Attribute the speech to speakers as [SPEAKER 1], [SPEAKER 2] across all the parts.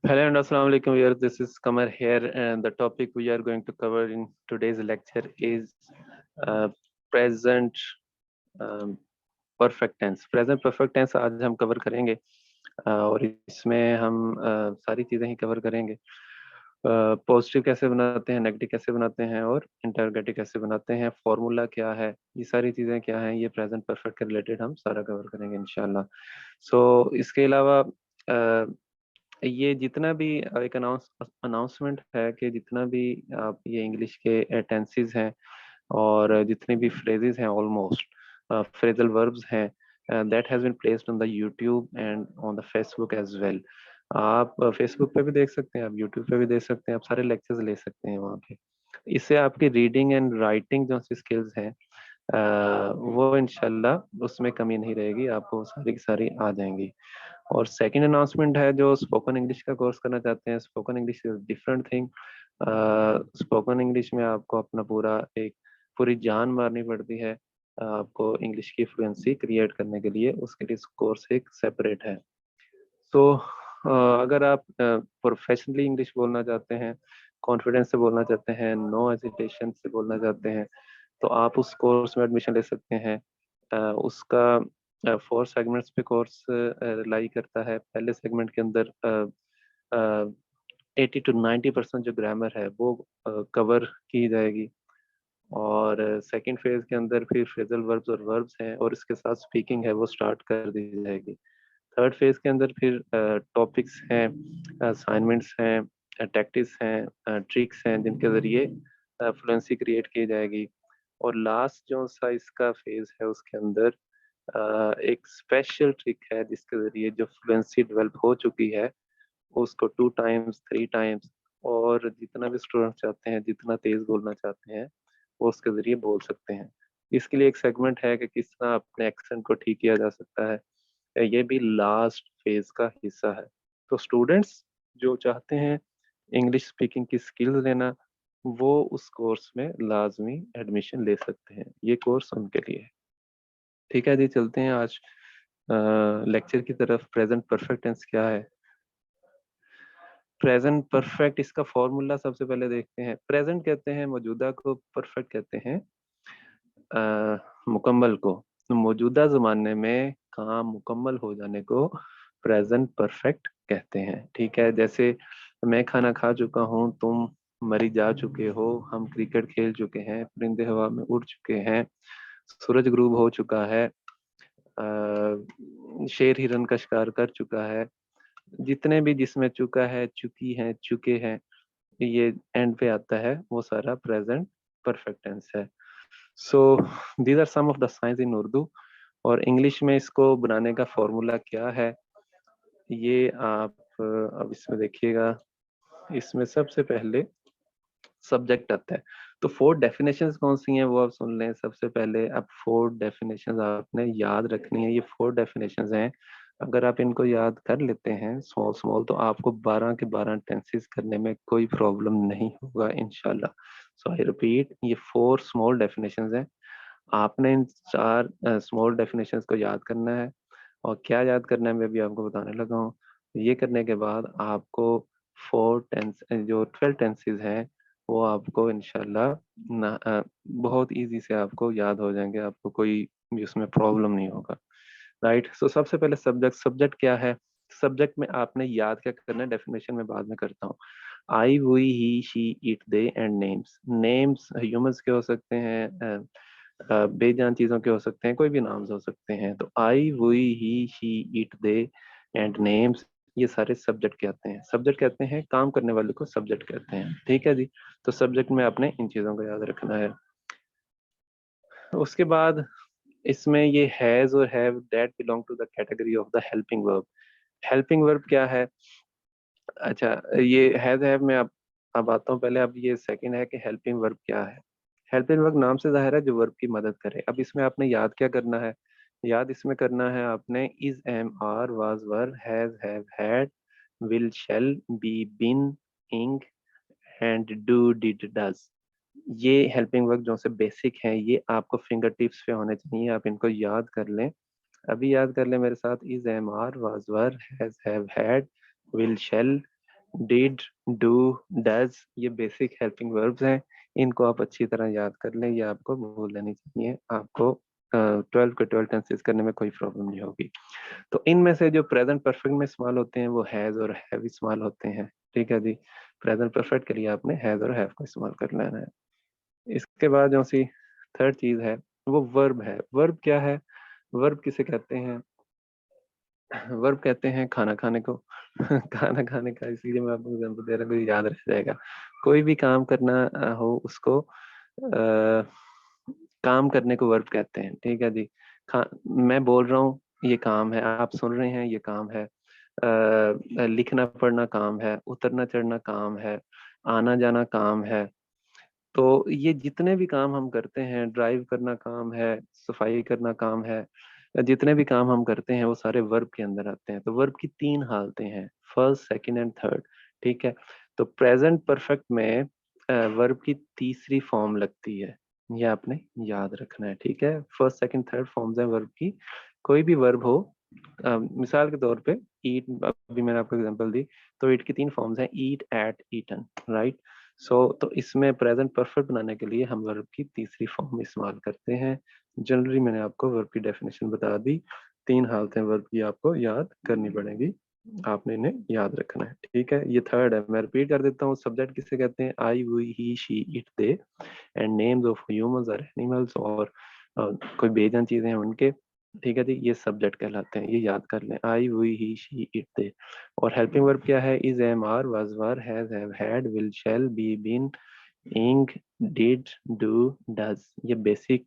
[SPEAKER 1] Hello and Assalamu alaikum viewers. This is Kamar here, and the topic we are going to cover in today's lecture is uh, present um, perfect tense. Present perfect tense आज हम cover करेंगे और इसमें हम सारी चीज़ें ही cover करेंगे। Positive कैसे बनाते हैं, नेगेटिव कैसे बनाते हैं और इंटरोगेटिव कैसे बनाते हैं, फॉर्मूला क्या है, ये सारी चीज़ें क्या हैं, ये प्रेजेंट परफेक्ट के रिलेटेड हम सारा कवर करेंगे इंशाल्लाह। इसके अलावा ये जितना भी एक अनाउंसमेंट है कि जितना भी आप ये इंग्लिश के टेंसेस हैं और जितने भी फ्रेजेस हैं ऑलमोस्ट फ्रेजल वर्ब्स हैं that has been placed on the YouTube and on the Facebook as well. आप फेसबुक पे भी देख सकते हैं, आप यूट्यूब पे भी देख सकते हैं, आप सारे लेक्चर्स ले सकते हैं वहाँ पे। इससे आपकी रीडिंग एंड राइटिंग जो सी स्किल्स हैं वो इंशाल्लाह उसमें कमी नहीं रहेगी, आपको सारी की सारी आ जाएंगी। और सेकंड अनाउंसमेंट है, जो स्पोकन इंग्लिश का कोर्स करना चाहते हैं, spoken English is different thing. Spoken English में आपको अपना पूरी जान मारनी पड़ती है आपको इंग्लिश की फ्लुएंसी क्रिएट करने के लिए, उसके लिए कोर्स एक सेपरेट है। तो अगर आप प्रोफेशनली इंग्लिश बोलना चाहते हैं, कॉन्फिडेंस से बोलना चाहते हैं, नो हेजिटेशन से बोलना चाहते हैं, तो आप उस कोर्स में एडमिशन ले सकते हैं। उसका 4 सेगमेंट्स पे कोर्स लाई करता है। पहले सेगमेंट के अंदर 80 to 90% जो ग्रामर है वो कवर की जाएगी, और सेकंड फेज के अंदर फिर फ्रेजल वर्ब्स और वर्ब्स हैं और इसके साथ स्पीकिंग है वो स्टार्ट कर दी जाएगी। थर्ड फेज के अंदर फिर टॉपिक्स हैं, असाइनमेंट्स हैं, टैक्टिक्स हैं, ट्रिक्स हैं जिनके जरिए फ्लुएंसी क्रिएट की जाएगी। और लास्ट जो सा इसका फेज है उसके अंदर एक स्पेशल ट्रिक है जिसके जरिए जो फ्लुएंसी डेवलप हो चुकी है उसको 2 टाइम्स 3 टाइम्स, और जितना भी स्टूडेंट चाहते हैं, जितना तेज बोलना चाहते हैं वो उसके जरिए बोल सकते हैं। इसके लिए एक सेगमेंट है कि किस तरह अपने एक्सेंट को ठीक किया जा सकता है, ये भी लास्ट फेज का हिस्सा है। तो स्टूडेंट्स जो चाहते हैं इंग्लिश स्पीकिंग की स्किल्स लेना, वो उस कोर्स में लाजमी एडमिशन ले सकते हैं, ये कोर्स उनके लिए है। ठीक है जी, चलते हैं आज लेक्चर की तरफ। प्रेजेंट परफेक्ट टेंस क्या है? प्रेजेंट परफेक्ट, इसका फॉर्मूला सबसे पहले देखते हैं। प्रेजेंट कहते हैं मौजूदा को, परफेक्ट कहते हैं मुकम्मल को। तो मौजूदा जमाने में काम मुकम्मल हो जाने को प्रेजेंट परफेक्ट कहते हैं। ठीक है, जैसे मैं खाना खा चुका हूँ, तुम मरी जा चुके हो, हम क्रिकेट खेल चुके हैं, परिंदे हवा में उड़ चुके हैं, सूरज ग्रूब हो चुका है, शेर हिरन का शिकार कर चुका है। जितने भी जिसमें चुका है, चुकी है, चुके हैं, ये एंड पे आता है, वो सारा प्रेजेंट परफेक्ट टेंस है। So these are some of the science in Urdu. और इंग्लिश में इसको बनाने का फॉर्मूला क्या है, ये आप अब इसमें देखिएगा। इसमें सबसे पहले सब्जेक्ट आता है। तो 4 डेफिनेशंस कौन सी हैं वो आप सुन लें। सबसे पहले अब 4 डेफिनेशंस आपने याद रखनी है। ये 4 डेफिनेशंस हैं, अगर आप इनको याद कर लेते हैं स्मॉल स्मॉल, तो आपको 12 के 12 टेंसेस करने में कोई प्रॉब्लम नहीं होगा इंशाल्लाह। सो आई रिपीट, ये 4 स्मॉल डेफिनेशंस हैं। आपने इन 4 स्मॉल डेफिनेशंस को याद करना है, और क्या याद करना है मैं भी आपको बताने लगा हूँ। ये करने के बाद आपको 4 टेंस जो 12 टेंसेस हैं वो आपको इंशाल्लाह बहुत इजी से आपको याद हो जाएंगे, आपको कोई भी उसमें प्रॉब्लम नहीं होगा। राइट, सो सबसे पहले सब्जेक्ट। सब्जेक्ट क्या है? सब्जेक्ट में आपने याद क्या करना है, डेफिनेशन में बाद में करता हूँ। I, we, he, she, it, they and names. Names humans के हो सकते हैं, बेजान चीजों के हो सकते हैं, कोई भी नाम्स हो सकते हैं। तो I, we, he, she, it, they and names, ये सारे सब्जेक्ट कहते हैं। सब्जेक्ट कहते हैं काम करने वाले को, सब्जेक्ट कहते हैं। ठीक है जी, तो सब्जेक्ट में आपने इन चीजों को याद रखना है। उसके बाद इसमें ये हैज और have that belong to the category of the helping verb. Helping verb क्या है? अच्छा, ये हैज हैव में अब आता हूँ। पहले अब ये सेकंड है कि हेल्पिंग वर्ब क्या है। हेल्पिंग वर्ब नाम से जाहिर है जो वर्ब की मदद करे। अब इसमें आपने याद क्या करना है? याद इसमें करना है आपने is, am, are, was, were, has, have, had, will, shall, be, been, ing and do, did, does. ये हेल्पिंग वर्ब जो से बेसिक हैं, ये आपको फिंगर टिप्स पे होने चाहिए, आप इनको याद कर लें। अभी याद कर लें मेरे साथ। Is, am, are, was, were, has, have, had, will, shall, did, do, does, ये बेसिक हेल्पिंग वर्ब्स हैं। इनको आप अच्छी तरह याद कर लें, ये आपको भूल लेनी चाहिए। आपको 12 के 12 टेंसेस करने में कोई प्रॉब्लम नहीं होगी। तो इनमें से जो प्रेजेंट परफेक्ट में इस्तेमाल होते हैं वो हैज और हैव इस्तेमाल होते हैं। ठीक है जी, प्रेजेंट परफेक्ट के लिए आपने हैज और हैव का इस्तेमाल कर लेना है। इसके बाद जो सी थर्ड चीज है वो वर्ब है। वर्ब क्या है? वर्ब किसे कहते हैं? वर्ब कहते हैं खाना खाने को। खाना खाने का, इसीलिए मैं आपको एग्जाम्पल दे रहा हूँ, याद रह जाएगा। कोई भी काम करना हो उसको काम करने को वर्ब कहते हैं। ठीक है जी। मैं बोल रहा हूँ ये काम है, आप सुन रहे हैं ये काम है। लिखना पढ़ना काम है, उतरना चढ़ना काम है, आना जाना काम है। तो ये जितने भी काम हम करते हैं, ड्राइव करना काम है, सफाई करना काम है, जितने भी काम हम करते हैं वो सारे वर्ब के अंदर आते हैं। तो वर्ब की तीन हालतें हैं, फर्स्ट, सेकंड एंड थर्ड। ठीक है। तो प्रेजेंट परफेक्ट में वर्ब की तीसरी फॉर्म लगती है, ये आपने याद रखना है। ठीक है, फर्स्ट सेकंड थर्ड फॉर्म्स हैं वर्ब की। कोई भी वर्ब हो, मिसाल के तौर पे ईट, अभी मैंने आपको एग्जांपल दी, तो ईट की तीन फॉर्म्स हैं, ईट, एट, ईटन, राइट। तो इसमें प्रेजेंट परफेक्ट बनाने के लिए हम वर्ब की तीसरी फॉर्म इस्तेमाल करते हैं। जनरली मैंने आपको वर्ब की डेफिनेशन बता दी। तीन हालतें वर्ब की आपको याद करनी पड़ेगी, आपने इन्हें याद रखना है। ठीक है, ये थर्ड है, मैं रिपीट कर देता हूँ। सब्जेक्ट किसे कहते हैं? I, we, he, she, it, they. And names of humans और एनिमल्स, और कोई बेजान चीजें हैं उनके। ठीक है जी, ये सब्जेक्ट कहलाते हैं, ये याद कर लें, I, we, he, she, it, they. और हेल्पिंग वर्ब क्या है? Is, am, are, was, were, has, have, had, will, shall, be, been, ing, did, do, does. ये बेसिक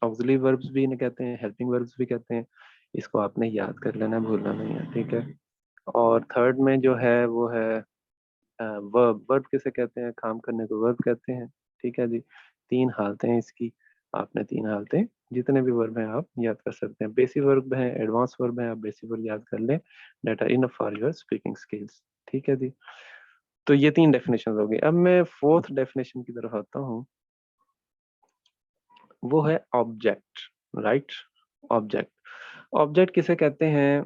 [SPEAKER 1] ऑक्सिलरी वर्ब्स भी इन्हें कहते हैं, हेल्पिंग वर्ब्स भी कहते हैं। इसको आपने याद कर लेना, भूलना नहीं है। ठीक है। और थर्ड में जो है वो है वर्ब। वर्ब किसे कहते हैं? काम करने को वर्ब कहते हैं। ठीक है जी, तीन हालतें हैं इसकी। आपने तीन हालतें, जितने भी वर्ब हैं आप याद कर सकते हैं। बेसिक वर्ब हैं, एडवांस वर्ब हैं, आप बेसिक वर्ब याद कर लें, that are enough for your speaking skills. ठीक है जी। तो ये तीन डेफिनेशन हो गई। अब मैं फोर्थ डेफिनेशन की तरफ आता हूँ, वो है ऑब्जेक्ट, राइट। ऑब्जेक्ट, ऑब्जेक्ट किसे कहते हैं?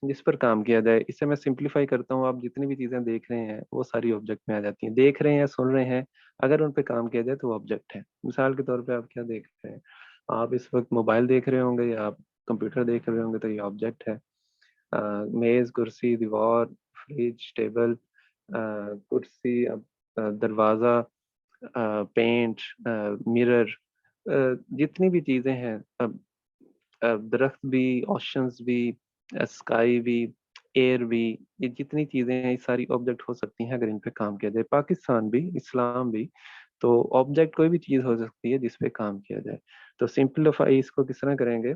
[SPEAKER 1] जिस पर काम किया जाए। इसे मैं सिंप्लीफाई करता हूँ, आप जितनी भी चीजें देख रहे हैं वो सारी ऑब्जेक्ट में आ जाती हैं। देख रहे हैं, सुन रहे हैं, अगर उन पे काम किया जाए तो वो ऑब्जेक्ट है। मिसाल के तौर पे आप क्या देख रहे हैं? आप इस वक्त मोबाइल देख रहे होंगे या आप कंप्यूटर देख रहे होंगे, तो ये ऑब्जेक्ट है। मेज, कुर्सी, दीवार, फ्रिज, टेबल, कुर्सी, दरवाजा, पेंट, मिरर, जितनी भी चीजें हैं, दरख्त भी, ओशंस भी, स्काई भी, एयर भी, ये जितनी चीजें हैं ये सारी ऑब्जेक्ट हो सकती हैं अगर इन पे काम किया जाए। पाकिस्तान भी, इस्लाम भी। तो ऑब्जेक्ट कोई भी चीज हो सकती है जिस पे काम किया जाए। तो सिंपलीफाई इसको किस तरह करेंगे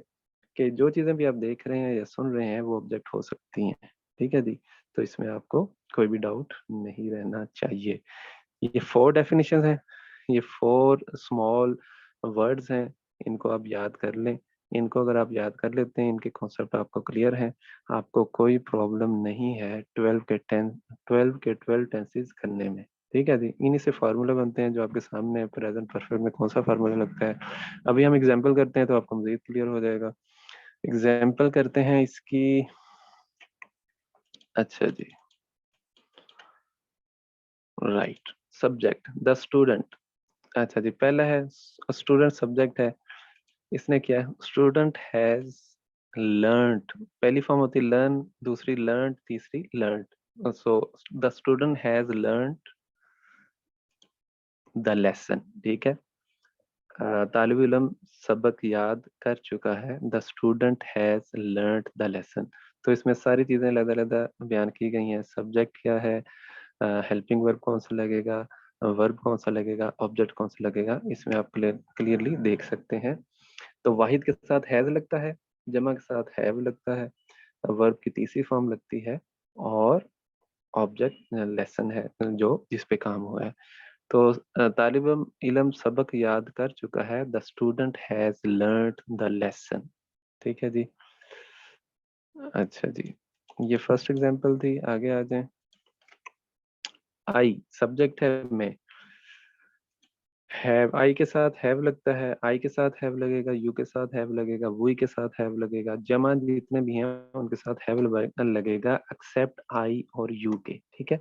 [SPEAKER 1] कि जो चीजें भी आप देख रहे हैं या सुन रहे हैं वो ऑब्जेक्ट हो सकती हैं। ठीक है जी। तो इसमें आपको कोई भी डाउट नहीं रहना चाहिए। ये फोर डेफिनेशन हैं, ये फोर स्मॉल वर्ड्स हैं, इनको आप याद कर लें। इनको अगर आप याद कर लेते हैं, इनके कॉन्सेप्ट आपको क्लियर हैं, आपको कोई प्रॉब्लम नहीं है 12 टेंसेस करने में। ठीक है जी। इन्हीं से फार्मूला बनते हैं जो आपके सामने प्रेजेंट परफेक्ट में कौन सा फार्मूला लगता है। अभी हम एग्जाम्पल करते हैं तो आपको मजीद क्लियर हो जाएगा। एग्जाम्पल करते हैं इसकी। अच्छा जी, राइट। Subject the student. अच्छा जी, पहला है स्टूडेंट, सब्जेक्ट है। इसने क्या है? Student has learned. पहली फॉर्म होती है लर्न, दूसरी लर्न, तीसरी learned. So the student has learned the lesson. ठीक है। तालिब इल्म सबक याद कर चुका है। The student has learned the lesson. तो इसमें सारी चीजें अलग-अलग बयान की गई हैं। सब्जेक्ट क्या है, हेल्पिंग वर्ब कौन सा लगेगा, वर्ब कौन सा लगेगा, ऑब्जेक्ट कौन सा लगेगा, इसमें आप क्लियरली देख सकते हैं। तो वाहिद के साथ हैज लगता है, जमा के साथ हैव लगता है, वर्ब की तीसरी फॉर्म लगती है, और ऑब्जेक्ट लेसन है जो जिस पे काम हुआ है। तो तालिब इल्म सबक याद कर चुका है। The student has learned the lesson. ठीक है जी। अच्छा जी, ये फर्स्ट एग्जांपल थी। आगे आ जाएं। आई सब्जेक्ट है, मैं। हैव, आई के साथ हैव लगता है, आई के साथ हैव लगेगा, यू के साथ हैव लगेगा, वी के साथ हैव लगेगा, जमा जितने भी हैं उनके साथ हैव लगेगा एक्सेप्ट आई और यू के। ठीक है,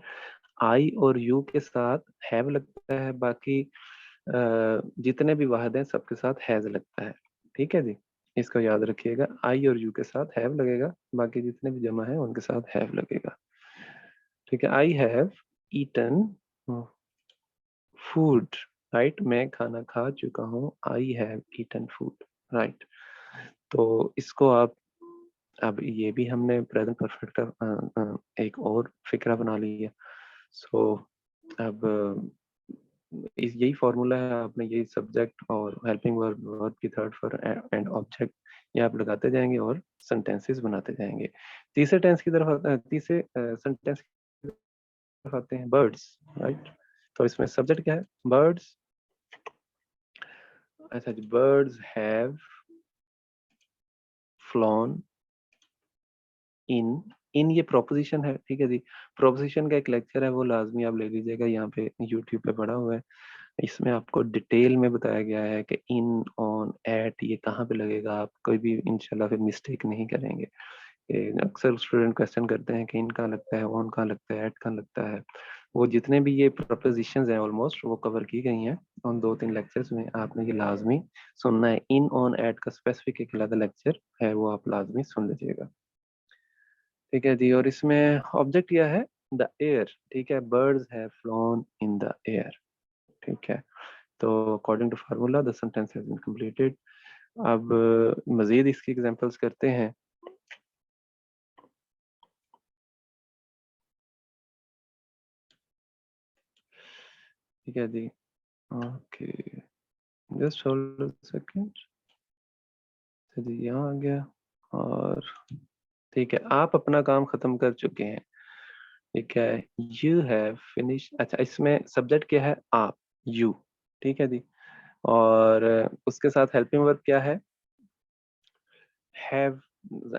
[SPEAKER 1] आई और यू के साथ हैव लगता है, बाकी जितने भी वाहद हैं सबके साथ हैज लगता है। ठीक है जी, इसको याद रखिएगा, आई और यू के साथ हैव लगेगा, बाकी जितने भी जमा है उनके साथ हैव लगेगा। ठीक है, I have eaten food, right, मैं खाना खा चुका हूँ, I have eaten food, right. तो इसको आप, अब ये भी हमने प्रेजेंट परफेक्ट का एक और फिक्रा बना लिया। सो अब यही फॉर्मूला है, आपने यही सब्जेक्ट और हेल्पिंग वर्ब, वर्ब की थर्ड फॉर एंड ऑब्जेक्ट, ये आप लगाते जाएंगे और सेंटेंसेस बनाते जाएंगे। तीसरे टेंस की तरफ तीसरे सेंटेंस की तरफ आते हैं, बर्ड्स, राइट। तो इसमें सब्जेक्ट क्या है, बर्ड्स। अच्छा जी, बर्ड्स हैव फ्लॉन इन, इन ये प्रोपोजिशन है। ठीक है जी, प्रोपोजिशन का एक लेक्चर है, वो लाजमी आप ले लीजिएगा, यहाँ पे यूट्यूब पे पड़ा हुआ है। इसमें आपको डिटेल में बताया गया है कि इन, ऑन, एट ये कहाँ पे लगेगा, आप कोई भी इंशाल्लाह फिर मिस्टेक नहीं करेंगे। अक्सर स्टूडेंट क्वेश्चन करते हैं कि इन कहाँ लगता है, ऑन कहाँ लगता है, एट कहाँ लगता है। वो जितने भी ये प्रपोजिशंस हैं ऑलमोस्ट वो कवर की गई हैं उन 2-3 लेक्चर्स में, आपने ये लाजमी सुनना है। इन, ऑन, एट का स्पेसिफिक एक अलग लेक्चर है, वो आप लाजमी सुन लीजिएगा। ठीक है जी, और इसमें ऑब्जेक्ट क्या है, द एयर। ठीक है, birds have flown in the air. ठीक है, तो according to formula the sentence has been completed. अब मजीद इसकी एग्जांपल्स करते हैं। ठीक है जी, okay, just hold a second. जी यहाँ आ गया, और ठीक है, आप अपना काम खत्म कर चुके हैं। ठीक है, यू हैव फिनिश, अच्छा इसमें सब्जेक्ट क्या है, आप, यू। ठीक है जी, और उसके साथ हेल्पिंग वर्ब क्या है, हैव,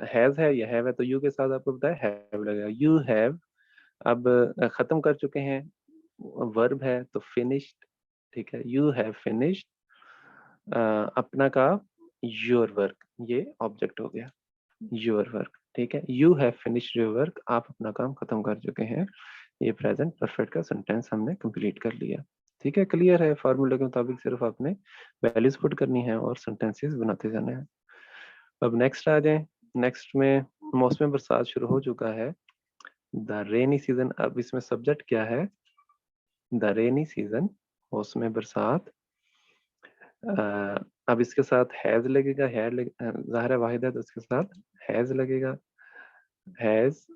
[SPEAKER 1] हैज है या हैव है, तो यू के साथ आपको बताया हैव लगेगा, यू हैव। अब खत्म कर चुके हैं, वर्ब है तो फिनिश्ड। ठीक है, यू हैव फिनिश्ड अपना काम, योर वर्क, ये ऑब्जेक्ट हो गया, योर वर्क। ठीक है, you have finished your work, आप अपना काम खत्म कर चुके हैं। ये प्रेजेंट परफेक्ट का सेंटेंस हमने कंप्लीट कर लिया। ठीक है, क्लियर है, फार्मूले के मुताबिक सिर्फ आपने वैल्यूज पुट करनी है और सेंटेंसेस बनाते जाना है। अब नेक्स्ट आ जाए, नेक्स्ट में मौसम बरसात शुरू हो चुका है, द रेनी सीजन। अब इसमें सब्जेक्ट क्या है, द रेनी सीजन, मौसम बरसात। अब इसके साथ हैज लगेगा, ज़ाहिर है वाहिद है तो इसके साथ हैज लगेगा, हैज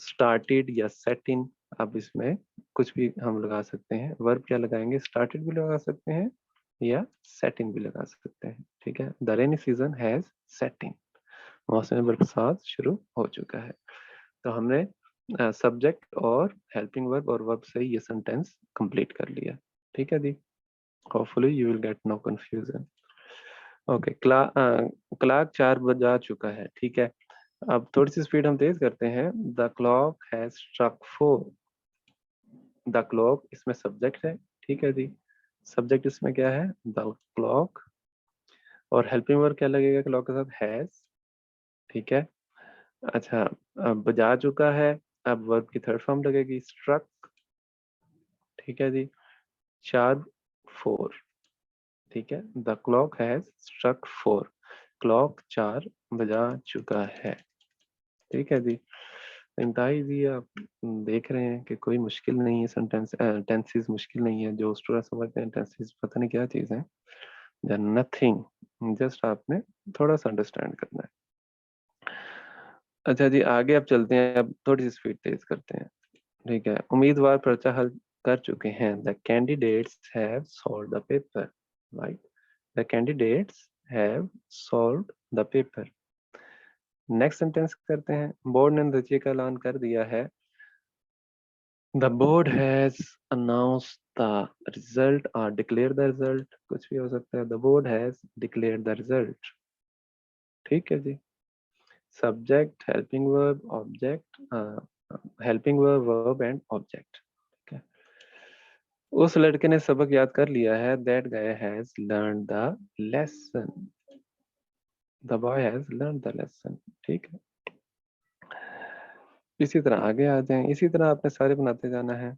[SPEAKER 1] स्टार्टेड या सेट इन। अब इसमें कुछ भी हम लगा सकते हैं, वर्ब क्या लगाएंगे, स्टार्टेड भी लगा सकते हैं या सेट इन भी लगा सकते हैं। ठीक है, the rainy season has set in, मौसम बरसात शुरू हो चुका है। तो हमने सब्जेक्ट और हेल्पिंग वर्ब और वर्ब से ये सेंटेंस कंप्लीट कर लिया। ठीक है जी, hopefully you will get no confusion. Okay, clock 4 बजा चुका है। ठीक है, अब थोड़ी सी स्पीड हम तेज करते हैं, the clock has struck 4। The clock इसमें सब्जेक्ट है। ठीक है जी, सब्जेक्ट इसमें क्या है, द क्लॉक, और हेल्पिंग वर्ब क्या लगेगा क्लॉक के साथ, हैज। ठीक है, अच्छा, अब बजा चुका है, अब वर्ब की थर्ड फॉर्म लगेगी, स्ट्रक। ठीक है जी, 4 4। ठीक है, the clock has struck 4, clock 4 बजा चुका है। ठीक है जी, इंतहाई जी, आप देख रहे हैं कि कोई मुश्किल नहीं है, सेंटेंस टेंसेस मुश्किल नहीं है, जो स्टूडेंट समझते हैं टेंसेस पता नहीं क्या चीज़ है, नथिंग, जस्ट आपने थोड़ा सा अंडरस्टैंड करना है। अच्छा जी, आगे अब चलते हैं, अब थोड़ी सी स्पीड तेज करते हैं। ठीक है, उम्मीदवार पर्चा हल कर चुके हैं, the candidates have solved the paper, right, the candidates have solved the paper. Next sentence करते हैं, बोर्ड ने नतीजे का ऐलान कर दिया है, the board has announced the result और डिक्लेयर द रिजल्ट, कुछ भी हो सकता है, the board has declare the result. ठीक है जी, subject, helping verb, object, helping verb, verb and object. ठीक है, उस लड़के ने सबक याद कर लिया है। That guy has learn the lesson. The boy has learn the lesson. ठीक है, इसी तरह आगे आ जाएं, इसी तरह आपने सारे बनाते जाना है।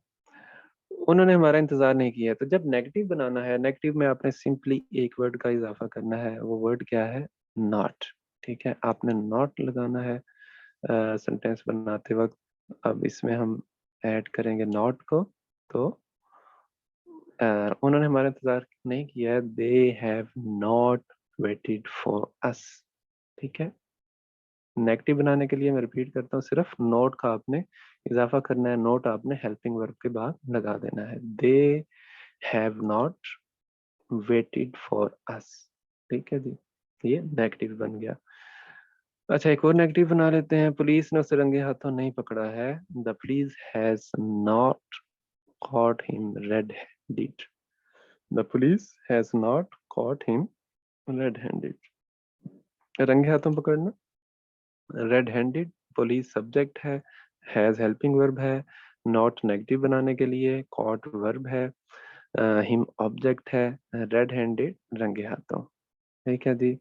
[SPEAKER 1] उन्होंने हमारा इंतजार नहीं किया। तो जब नेगेटिव बनाना है, नेगेटिव में आपने सिंपली एक वर्ड का इजाफा करना है। वो वर्ड क्या है? नॉट। ठीक है, आपने नॉट लगाना है सेंटेंस बनाते वक्त। अब इसमें हम ऐड करेंगे नॉट को। तो उन्होंने हमारा इंतजार नहीं किया है। They have not waited for us. ठीक है, नेगेटिव बनाने के लिए मैं रिपीट करता हूँ, सिर्फ नोट का आपने इजाफा करना है। नोट आपने हेल्पिंग वर्ब के बाद लगा देना है। They have not waited for us. ठीक है जी, ये नेगेटिव बन गया। अच्छा, एक और नेगेटिव बना लेते हैं। पुलिस ने उसे रंगे हाथों नहीं पकड़ा है। The police has not caught him red-handed. The police has not caught him red-handed. रंगे हाथों पकड़ना, red-handed पुलिस सब्जेक्ट है, हैज हेल्पिंग वर्ब है, नॉट नेगेटिव बनाने के लिए, caught वर्ब है, हिम ऑब्जेक्ट है, रेड-हैंडेड रंगे हाथों। ठीक है जी।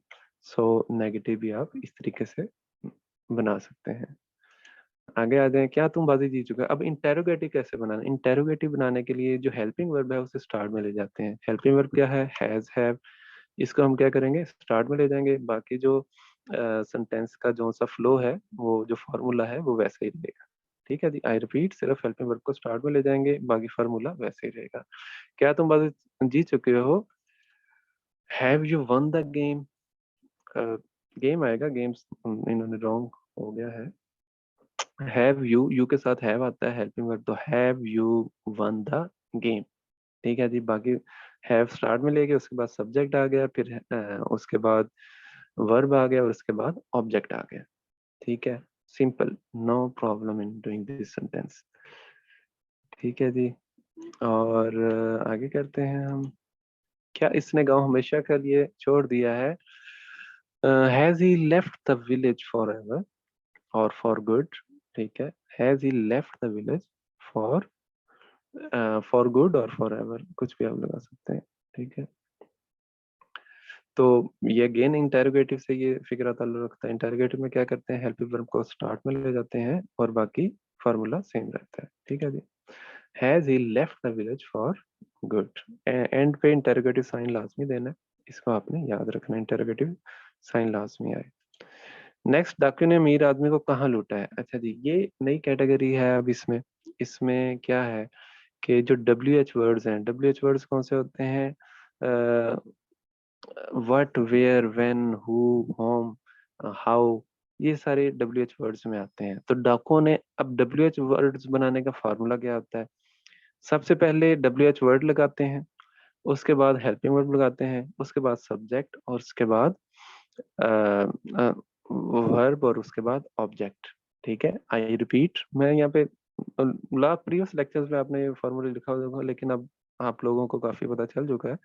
[SPEAKER 1] सो नेगेटिव भी आप इस तरीके से बना सकते हैं। आगे आ जाए। क्या तुम बाजी जीत चुका है? अब इंटेरोगेटिव कैसे बनाना? इंटेरोगेटिव बनाने के लिए जो हेल्पिंग वर्ब है उसे स्टार्ट में ले जाते हैं। हेल्पिंग वर्ब क्या है? Has, have. इसको हम क्या करेंगे? स्टार्ट में ले जाएंगे। बाकी जो सेंटेंस का जो सा फ्लो है, वो जो फॉर्मूला है वो वैसे ही रहेगा। ठीक है जी, आई रिपीट, सिर्फ हेल्पिंग वर्ब को स्टार्ट में ले जाएंगे, बाकी फॉर्मूला वैसे ही रहेगा। क्या तुम बाजी जीत चुके हो? Have you one the game? Game आएगा, गेम्स इन्होंने रॉन्ग हो गया है। हैव यू, यू के साथ हैव आता है हेल्पिंग वर्ब, तो have you one the game. ठीक है जी, बाकी हैव स्टार्ट में लेके उसके बाद सब्जेक्ट आ गया, फिर उसके बाद वर्ब आ गया और उसके बाद ऑब्जेक्ट आ गया। ठीक है, simple, no problem in doing this sentence. ठीक है जी, और आगे करते हैं हम। क्या इसने गांव हमेशा के लिए छोड़ दिया है? Has he left the village for ever और फॉर गुड? ठीक है, has he left the village for for good और फॉर एवर, कुछ भी आप लगा सकते हैं। ठीक है, तो ये अगेन इंटेरोगेटिव से ये फिक्रा ताल्लुक रखता है। इंटेरोगेटिव में क्या करते हैं? हेल्पिंग वर्ब को स्टार्ट में ले जाते हैं और बाकी फार्मूला सेम रहता है। ठीक है जी। Has he left the village for good. And पे इंटेरोगेटिव साइन लाजमी देना है, इसको आपने याद रखना, इंटेरोगेटिव साइन लाजमी आए। नेक्स्ट, डाकू ने अमीर आदमी को कहाँ लूटा है? अच्छा जी, ये नई कैटेगरी है। अब इसमें इसमें क्या है कि जो WH वर्ड्स हैं, WH वर्ड्स कौन से होते हैं? What, where, when, who, whom, how, ये सारे WH वर्ड्स में आते हैं। तो डाकुओं ने, अब WH वर्ड्स बनाने का फार्मूला क्या होता है? सबसे पहले WH वर्ड लगाते हैं, उसके बाद हेल्पिंग वर्ब लगाते हैं, उसके बाद सब्जेक्ट और उसके बाद वर्ब और उसके बाद ऑब्जेक्ट। ठीक है, आई रिपीट, मैं यहाँ पे प्रीवियस लेक्चर्स में आपने ये फॉर्मूला लिखा होगा, लेकिन अब आप लोगों को काफी पता चल चुका है।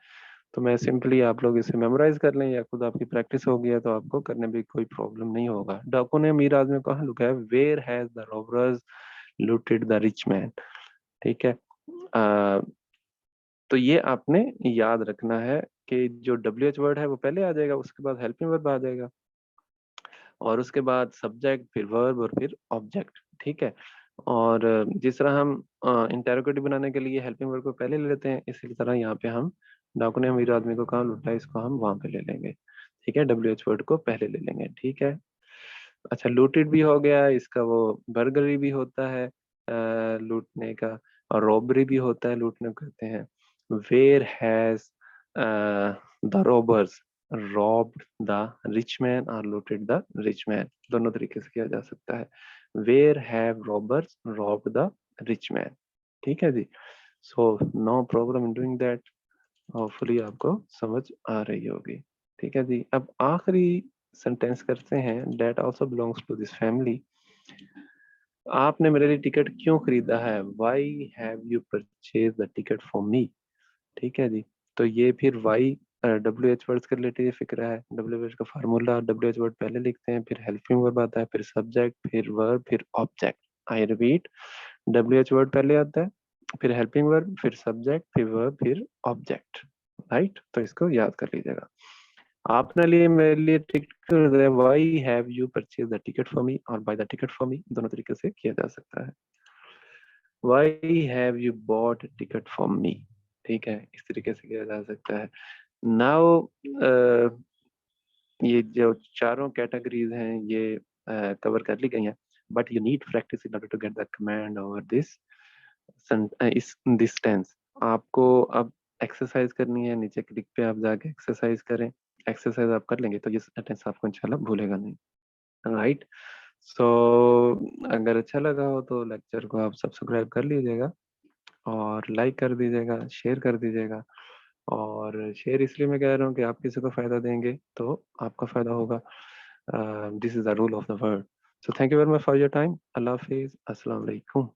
[SPEAKER 1] तो मैं सिंपली, आप लोग इसे मेमोराइज कर लें या खुद आपकी प्रैक्टिस हो गई है तो आपको करने में कोई प्रॉब्लम नहीं होगा। डाकू ने अमीर आदमी को कहाँ लुका है? Where has the robbers looted the rich man? ठीक है, तो ये आपने याद रखना है कि जो WH वर्ड है वो पहले आ जाएगा, उसके बाद हेल्पिंग वर्ब आ जाएगा और उसके बाद सब्जेक्ट, फिर वर्ब और फिर ऑब्जेक्ट। ठीक है, और जिस तरह हम इंटेरोगेटिव बनाने के लिए हेल्पिंग वर्ब को पहले ले लेते हैं, इसी तरह यहाँ पे हम डाकू ने अमीर आदमी को कहाँ लूटा है, इसको हम वहां पे ले लेंगे। ठीक है, WH वर्ड को पहले ले लेंगे। ठीक है, अच्छा, लूटेड भी हो गया, इसका वो बर्गरी भी होता है लूटने का, और रॉबरी भी होता है, लूटने को कहते हैं। Where has the robbers robbed the rich man or looted the rich man, दोनों तरीके से किया जा सकता है। where have robbers robbed the rich man? ठीक है जी, so no problem in doing that, hopefully आपको समझ आ रही होगी। ठीक है जी, अब आखिरी सेंटेंस करते हैं। That also belongs to this family. आपने मेरे लिए टिकट क्यों खरीदा है? Why have you purchase the ticket for me? ठीक है जी, तो ये फिर वाई WH वर्ड्स के रिलेटेड फिक्र है। WH का फार्मूला, WH वर्ड पहले लिखते हैं, फिर हेल्पिंग वर्ब आता है, फिर सब्जेक्ट, फिर वर्ब, फिर object. I repeat, WH word पहले आता है, फिर हेल्पिंग वर्ब, फिर सब्जेक्ट, फिर वर्ब, फिर ऑब्जेक्ट, राइट। तो इसको याद कर लीजिएगा। आपने लिए मेरे लिए ticket, why have you purchase the ticket for me और buy the ticket for me, दोनों तरीके से किया जा सकता है। Why have you bought ticket for me, ठीक है, इस तरीके से किया जा सकता है। नाउ ये जो चारों कैटेगरीज हैं ये कवर कर ली गई हैं, but you need practice in order to get the command over this is this tense. आपको अब एक्सरसाइज करनी है, नीचे क्लिक पे आप जाके एक्सरसाइज करें। एक्सरसाइज आप कर लेंगे तो ये टेंस आपको इंशाल्लाह भूलेगा नहीं, राइट। सो अगर अच्छा लगा हो तो लेक्चर को आप सब्सक्राइब कर लीजिएगा और लाइक कर दीजिएगा, शेयर कर दीजिएगा। और शेयर इसलिए मैं कह रहा हूँ कि आप किसी को फायदा देंगे तो आपका फायदा होगा। This is the rule of the world. So thank you very much for your time. अल्लाह हाफिज, अस्सलाम वालेकुम।